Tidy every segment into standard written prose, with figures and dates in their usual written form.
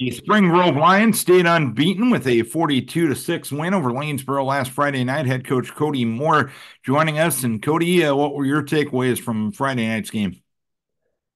The Spring Grove Lions stayed unbeaten with a 42-6 win over Lanesboro last Friday night. Head coach Kody Moore joining us. And Cody, what were your takeaways from Friday night's game?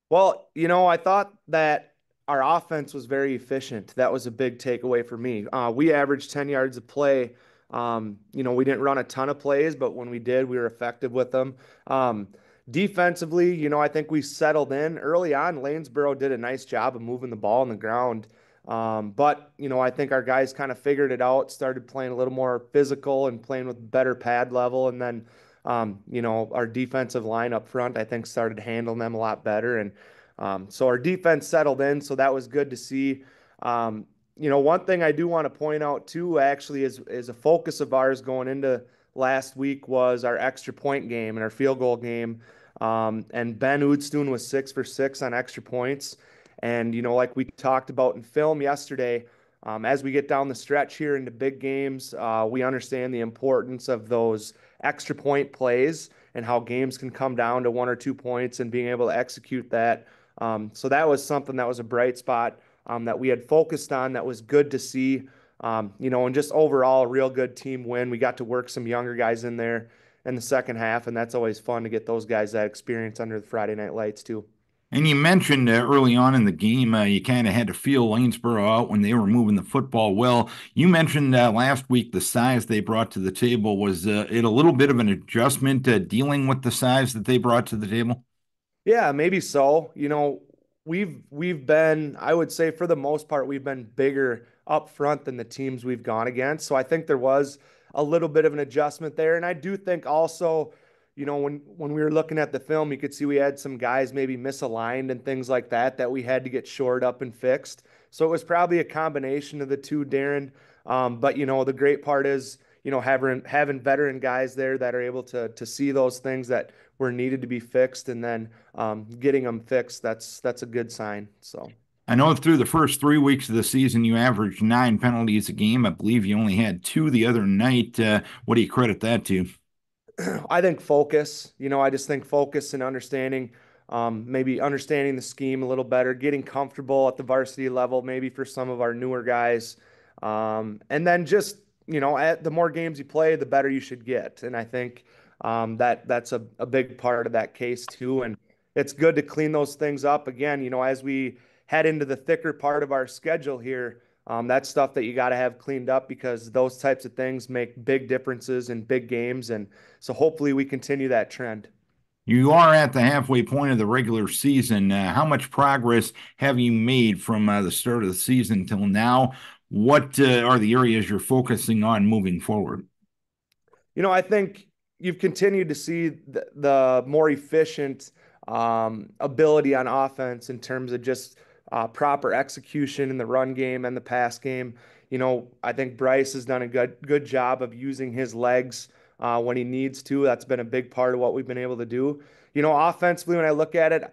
Well, I thought that our offense was very efficient. That was a big takeaway for me. We averaged 10 yards of play. We didn't run a ton of plays, but when we did, we were effective with them. Um, Defensively, I think we settled in early on. Lanesboro did a nice job of moving the ball on the ground. But I think our guys kind of figured it out, started playing a little more physical and playing with better pad level. And then our defensive line up front, I think, started handling them a lot better. And so our defense settled in. So that was good to see. One thing I do want to point out too, actually, is a focus of ours going into last week was our extra point game and our field goal game. And Ben Oudstoon was 6 for 6 on extra points. And, like we talked about in film yesterday, as we get down the stretch here into big games, we understand the importance of those extra point plays and how games can come down to 1 or 2 points and being able to execute that. So that was something that was a bright spot that we had focused on. That was good to see. And just overall, a real good team win. We got to work some younger guys in there in the second half, and that's always fun to get those guys that experience under the Friday night lights too. And you mentioned early on in the game, you kind of had to feel Lanesboro out when they were moving the football well. You mentioned last week the size they brought to the table. Was it a little bit of an adjustment dealing with the size that they brought to the table? Yeah, maybe so. We've been, I would say for the most part, we've been bigger up front than the teams we've gone against. So I think there was a little bit of an adjustment there. And I do think also, when we were looking at the film, you could see we had some guys maybe misaligned and things like that that we had to get shored up and fixed. So it was probably a combination of the two, Darren. But the great part is, having veteran guys there that are able to see those things that were needed to be fixed, and then getting them fixed. That's a good sign. So I know through the first 3 weeks of the season, you averaged 9 penalties a game. I believe you only had two the other night. What do you credit that to? I think focus. I just think focus and understanding. Maybe understanding the scheme a little better, getting comfortable at the varsity level, maybe for some of our newer guys. And then just, at the more games you play, the better you should get. And I think that's a big part of that case too. And it's good to clean those things up again, as we head into the thicker part of our schedule here. That's stuff that you got to have cleaned up because those types of things make big differences in big games. And so hopefully we continue that trend. You are at the halfway point of the regular season. How much progress have you made from the start of the season till now? What are the areas you're focusing on moving forward? I think you've continued to see the more efficient ability on offense in terms of just proper execution in the run game and the pass game. I think Bryce has done a good job of using his legs when he needs to. That's been a big part of what we've been able to do. Offensively, when I look at it,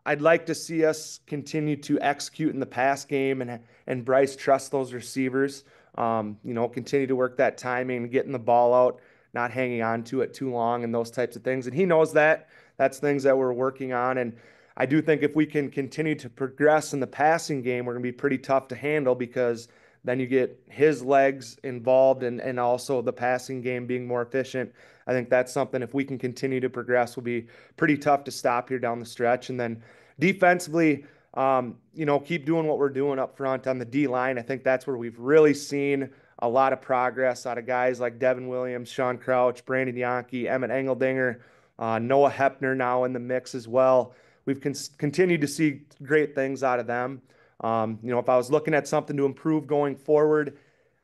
I'd like to see us continue to execute in the pass game and Bryce trust those receivers. Continue to work that timing, getting the ball out, not hanging on to it too long, and those types of things. And he knows that. That's things that we're working on. And I do think if we can continue to progress in the passing game, we're going to be pretty tough to handle because then you get his legs involved and also the passing game being more efficient. I think that's something, if we can continue to progress, will be pretty tough to stop here down the stretch. And then defensively, keep doing what we're doing up front on the D line. I think that's where we've really seen a lot of progress out of guys like Devin Williams, Sean Crouch, Brandon Yankee, Emmett Engeldinger, Noah Hepner now in the mix as well. We've continued to see great things out of them. If I was looking at something to improve going forward,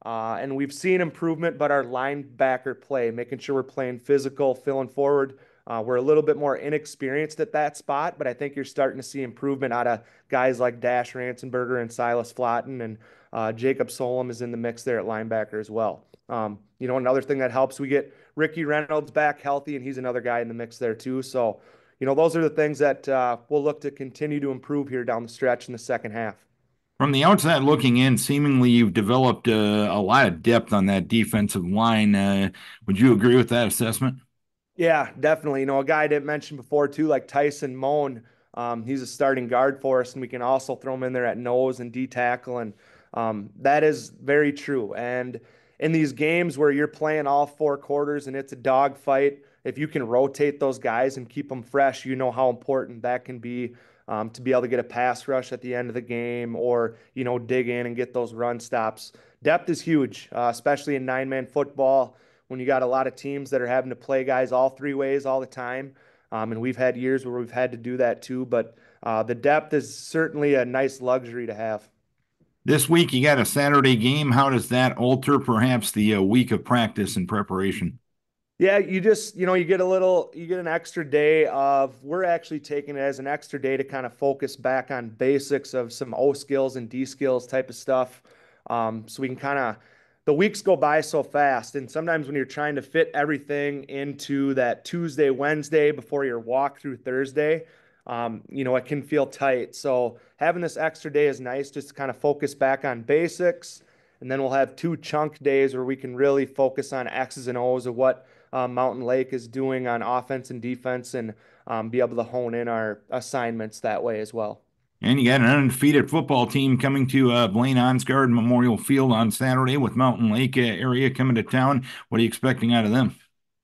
and we've seen improvement, but our linebacker play, making sure we're playing physical, filling forward. We're a little bit more inexperienced at that spot, but I think you're starting to see improvement out of guys like Dash Ransenberger and Silas Flotten, and Jacob Solom is in the mix there at linebacker as well. Another thing that helps, we get Ricky Reynolds back healthy, and he's another guy in the mix there too. So, those are the things that we'll look to continue to improve here down the stretch in the second half. From the outside looking in, seemingly you've developed a lot of depth on that defensive line. Would you agree with that assessment? Yeah, definitely. A guy I didn't mention before too, like Tyson Moan. He's a starting guard for us, and we can also throw him in there at nose and D tackle, and that is very true. And in these games where you're playing all 4 quarters and it's a dogfight, if you can rotate those guys and keep them fresh, you know how important that can be to be able to get a pass rush at the end of the game or, dig in and get those run stops. Depth is huge, especially in 9-man football when you got a lot of teams that are having to play guys all 3 ways all the time. And we've had years where we've had to do that too, but the depth is certainly a nice luxury to have. This week you got a Saturday game. How does that alter perhaps the week of practice and preparation? Yeah, you just, you get an extra day we're actually taking it as an extra day to kind of focus back on basics of some O skills and D skills type of stuff. So we can the weeks go by so fast. And sometimes when you're trying to fit everything into that Tuesday, Wednesday before your walk through Thursday, it can feel tight. So having this extra day is nice just to kind of focus back on basics. And then we'll have 2 chunk days where we can really focus on X's and O's of what Mountain Lake is doing on offense and defense and be able to hone in our assignments that way as well. And you got an undefeated football team coming to Blaine Onsgard Memorial Field on Saturday with Mountain Lake area coming to town. What are you expecting out of them?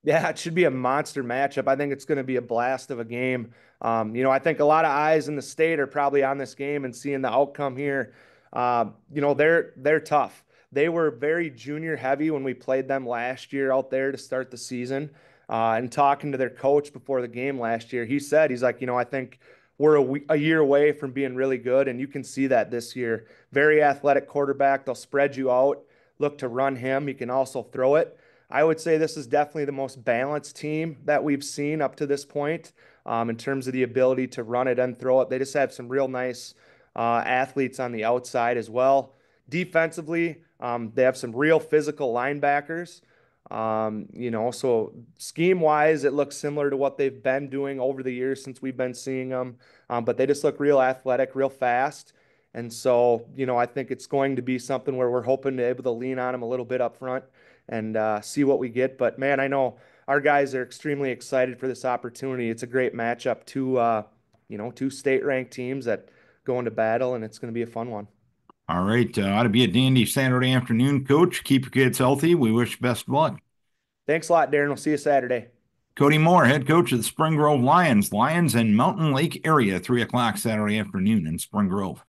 Yeah, it should be a monster matchup. I think it's going to be a blast of a game. I think a lot of eyes in the state are probably on this game and seeing the outcome here. They're tough. They were very junior heavy when we played them last year out there to start the season. And talking to their coach before the game last year, he's like, I think we're a year away from being really good, and you can see that this year. Very athletic quarterback. They'll spread you out, look to run him. He can also throw it. I would say this is definitely the most balanced team that we've seen up to this point in terms of the ability to run it and throw it. They just have some real nice athletes on the outside as well. Defensively, they have some real physical linebackers. So scheme wise, it looks similar to what they've been doing over the years since we've been seeing them. But they just look real athletic, real fast. And so, I think it's going to be something where we're hoping to be able to lean on them a little bit up front and see what we get. But man, I know our guys are extremely excited for this opportunity. It's a great matchup. Two state ranked teams that go into battle, and it's going to be a fun one. All right, ought to be a dandy Saturday afternoon, Coach. Keep your kids healthy. We wish best of luck. Thanks a lot, Darren. We'll see you Saturday. Kody Moore, head coach of the Spring Grove Lions. Lions and Mountain Lake area, 3 o'clock Saturday afternoon in Spring Grove.